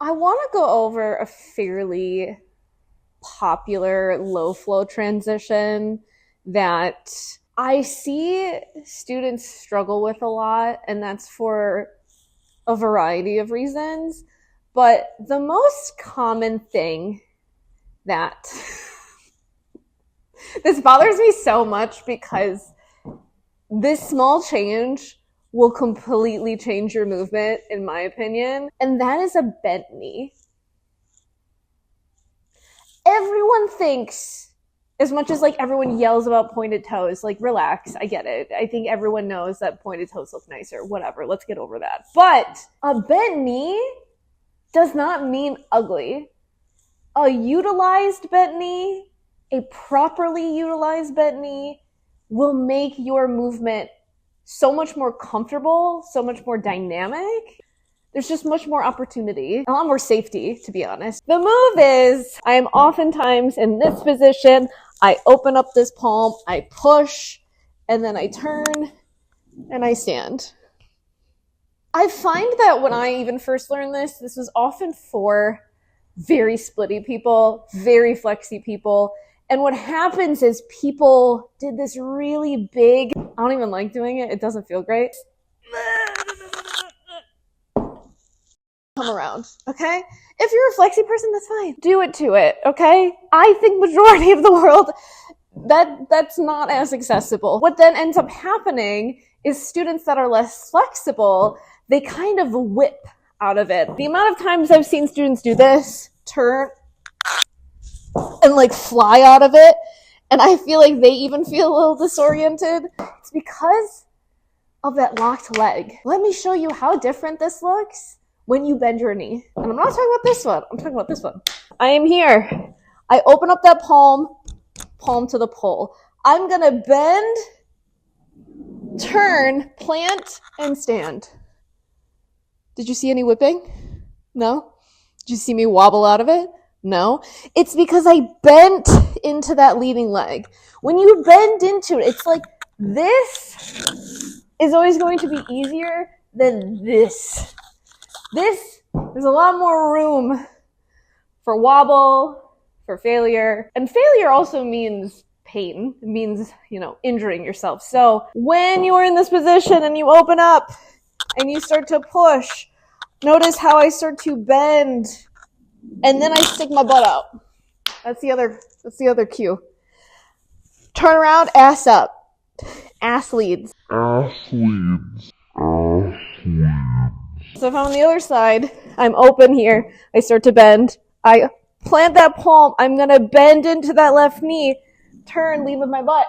I want to go over a fairly popular low flow transition that I see students struggle with a lot, and that's for a variety of reasons. But the most common thing that this bothers me so much because this small change will completely change your movement, in my opinion, and that is a bent knee. Everyone thinks, as much as like everyone yells about pointed toes, like relax, I get it. I think everyone knows that pointed toes look nicer, whatever, let's get over that. But a bent knee does not mean ugly. A utilized bent knee, a properly utilized bent knee, will make your movement so much more comfortable, so much more dynamic. There's just much more opportunity, a lot more safety, to be honest. The move is, I am oftentimes in this position, I open up this palm, I push, and then I turn, and I stand. I find that when I even first learned this was often for very splitty people, very flexy people. And what happens is people did this really big, I don't even like doing it, it doesn't feel great. Come around, okay? If you're a flexy person, that's fine. Do it to it, okay? I think majority of the world, that's not as accessible. What then ends up happening is students that are less flexible, they kind of whip out of it. The amount of times I've seen students do this, turn, and like fly out of it, and I feel like they even feel a little disoriented, it's because of that locked leg. Let me show you how different this looks when you bend your knee. And I'm not talking about this one, I'm talking about this one. I am here. I open up that palm to the pole. I'm gonna bend, turn, plant, and stand. Did you see any whipping? No? Did you see me wobble out of it? No. It's because I bent into that leading leg. When you bend into it, it's like this is always going to be easier than this. There's a lot more room for wobble, for failure. And failure also means pain. It means, injuring yourself. So when you're in this position and you open up and you start to push, notice how I start to bend and then I stick my butt out. That's the other cue. Turn around, ass up. Ass leads. Ass leads. Ass leads. So if I'm on the other side, I'm open here, I start to bend, I plant that palm, I'm gonna bend into that left knee, turn, lead with my butt.